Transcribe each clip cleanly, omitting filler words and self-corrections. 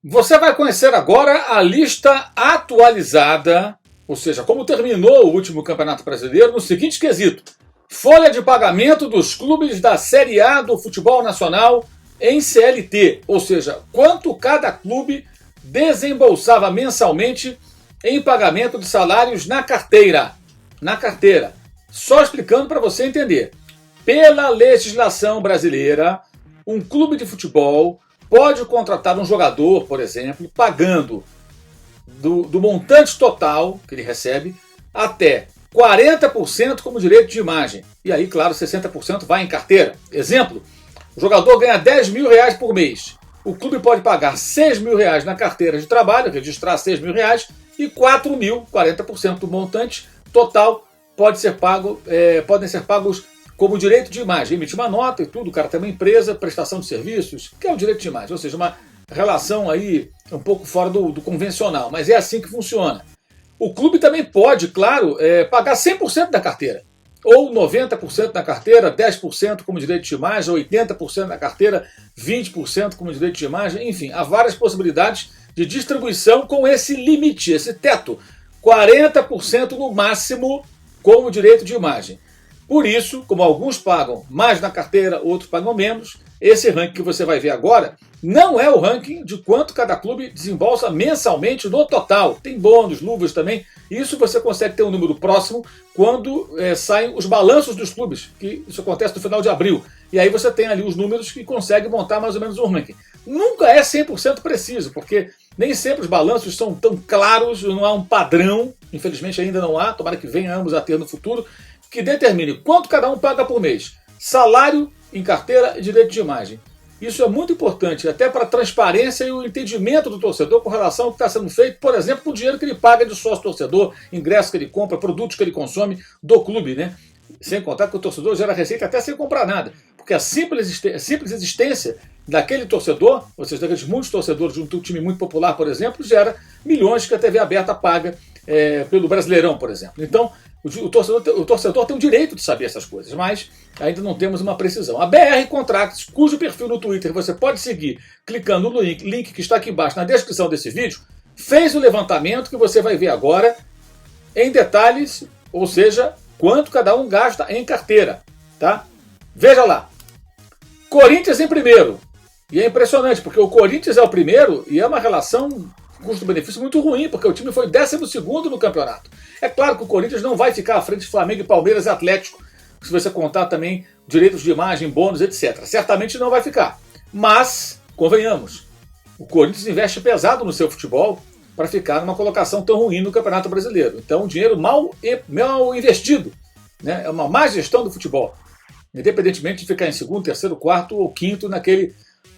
Você vai conhecer agora a lista atualizada, ou seja, como terminou o último Campeonato Brasileiro no seguinte quesito: folha de pagamento dos clubes da Série A do futebol nacional em CLT, ou seja, quanto cada clube desembolsava mensalmente em pagamento de salários na carteira. Na carteira. Só explicando para você entender. Pela legislação brasileira, um clube de futebol pode contratar um jogador, por exemplo, pagando do montante total que ele recebe até 40% como direito de imagem. E aí, claro, 60% vai em carteira. Exemplo, o jogador ganha 10 mil reais por mês. O clube pode pagar 6 mil reais na carteira de trabalho, registrar 6 mil reais, e 4 mil, 40% do montante total, podem ser pagos como direito de imagem. Emitir uma nota e tudo, o cara tem uma empresa, prestação de serviços, que é o direito de imagem. Ou seja, uma relação aí um pouco fora do convencional, mas é assim que funciona. O clube também pode, claro, pagar 100% da carteira, ou 90% da carteira, 10% como direito de imagem, 80% da carteira, 20% como direito de imagem, enfim, há várias possibilidades de distribuição com esse limite, esse teto, 40% no máximo como direito de imagem. Por isso, como alguns pagam mais na carteira, outros pagam menos, esse ranking que você vai ver agora não é o ranking de quanto cada clube desembolsa mensalmente no total. Tem bônus, luvas também. Isso você consegue ter um número próximo quando saem os balanços dos clubes, que isso acontece no final de abril. E aí você tem ali os números que consegue montar mais ou menos um ranking. Nunca é 100% preciso, porque nem sempre os balanços são tão claros, não há um padrão, infelizmente ainda não há, tomara que venhamos a ter no futuro, que determine quanto cada um paga por mês. Salário em carteira e direito de imagem. Isso é muito importante, até para a transparência e o entendimento do torcedor com relação ao que está sendo feito, por exemplo, com o dinheiro que ele paga de sócio-torcedor, ingressos que ele compra, produtos que ele consome do clube, né? Sem contar que o torcedor gera receita até sem comprar nada, porque a simples existência daquele torcedor, ou seja, daqueles muitos torcedores de um time muito popular, por exemplo, gera milhões que a TV aberta paga pelo Brasileirão, por exemplo. Então, o torcedor tem o direito de saber essas coisas, mas ainda não temos uma precisão. A BR Contracts, cujo perfil no Twitter você pode seguir clicando no link que está aqui embaixo na descrição desse vídeo, fez o levantamento que você vai ver agora em detalhes, ou seja, quanto cada um gasta em carteira. Tá? Veja lá. Corinthians em primeiro. E é impressionante, porque o Corinthians é o primeiro e é uma relação custo-benefício muito ruim, porque o time foi 12º no campeonato. É claro que o Corinthians não vai ficar à frente de Flamengo, Palmeiras e Atlético, se você contar também direitos de imagem, bônus, etc. Certamente não vai ficar. Mas, convenhamos, o Corinthians investe pesado no seu futebol para ficar numa colocação tão ruim no Campeonato Brasileiro. Então, dinheiro mal investido. Né? É uma má gestão do futebol. Independentemente de ficar em segundo, terceiro, quarto ou quinto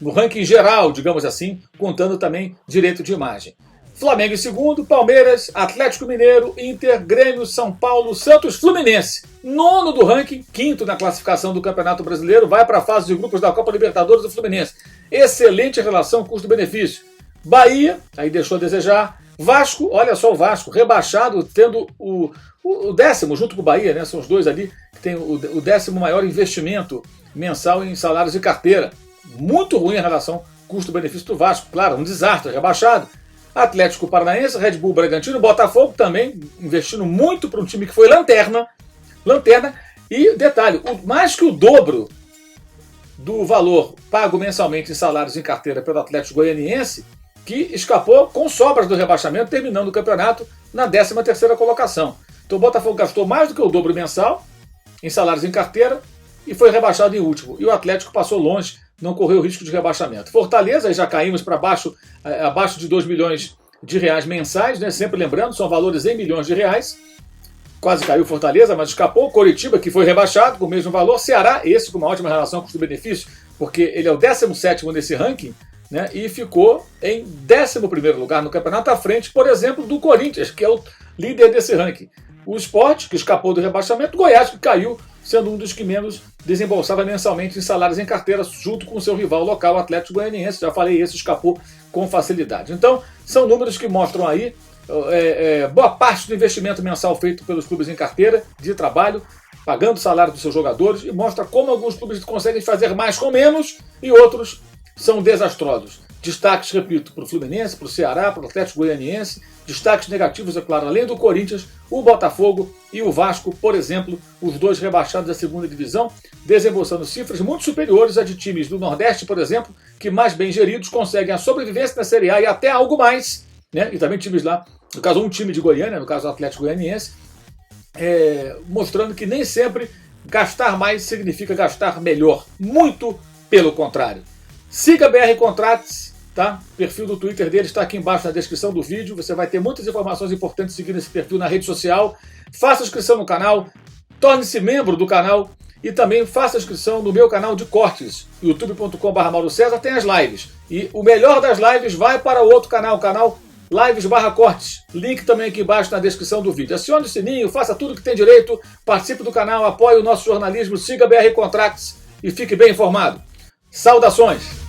no ranking geral, digamos assim, contando também direito de imagem. Flamengo em segundo, Palmeiras, Atlético Mineiro, Inter, Grêmio, São Paulo, Santos, Fluminense. Nono do ranking, quinto na classificação do Campeonato Brasileiro, vai para a fase de grupos da Copa Libertadores do Fluminense. Excelente relação custo-benefício. Bahia, aí deixou a desejar. Vasco, olha só o Vasco, rebaixado, tendo o 10º, junto com o Bahia, né? São os dois ali que tem o 10º maior investimento mensal em salários de carteira. Muito ruim a relação custo-benefício do Vasco, claro, um desastre, rebaixado. Atlético Paranaense, Red Bull Bragantino, Botafogo também investindo muito para um time que foi lanterna. E detalhe, mais que o dobro do valor pago mensalmente em salários em carteira pelo Atlético Goianiense, que escapou com sobras do rebaixamento, terminando o campeonato na 13ª colocação. Então o Botafogo gastou mais do que o dobro mensal em salários em carteira e foi rebaixado em último. E o Atlético passou longe, não correu risco de rebaixamento. Fortaleza, já caímos para abaixo de 2 milhões de reais mensais, né? Sempre lembrando, são valores em milhões de reais. Quase caiu Fortaleza, mas escapou. Coritiba, que foi rebaixado com o mesmo valor. Ceará, esse com uma ótima relação custo-benefício, porque ele é o 17º nesse ranking, né? E ficou em 11º lugar no campeonato, à frente, por exemplo, do Corinthians, que é o líder desse ranking. O Sport, que escapou do rebaixamento. Goiás, que caiu, sendo um dos que menos desembolsava mensalmente em salários em carteira, junto com o seu rival local, o Atlético Goianiense. Já falei, esse escapou com facilidade. Então, são números que mostram aí boa parte do investimento mensal feito pelos clubes em carteira de trabalho, pagando o salário dos seus jogadores, e mostra como alguns clubes conseguem fazer mais com menos e outros são desastrosos. Destaques, repito, para o Fluminense, para o Ceará, para o Atlético Goianiense. Destaques negativos, é claro, além do Corinthians, o Botafogo e o Vasco, por exemplo, os dois rebaixados da segunda divisão, desembolsando cifras muito superiores a de times do Nordeste, por exemplo, que mais bem geridos conseguem a sobrevivência na Série A e até algo mais, né? E também times lá, no caso um time de Goiânia, no caso o Atlético Goianiense, mostrando que nem sempre gastar mais significa gastar melhor. Muito pelo contrário. Siga BR Contratos, tá? O perfil do Twitter dele está aqui embaixo na descrição do vídeo. Você vai ter muitas informações importantes seguindo esse perfil na rede social. Faça inscrição no canal, torne-se membro do canal e também faça inscrição no meu canal de cortes, youtube.com/MauroCesar, tem as lives. E o melhor das lives vai para o outro canal, o canal Lives/Cortes. Link também aqui embaixo na descrição do vídeo. Acione o sininho, faça tudo que tem direito, participe do canal, apoie o nosso jornalismo, siga BR Contratos e fique bem informado. Saudações!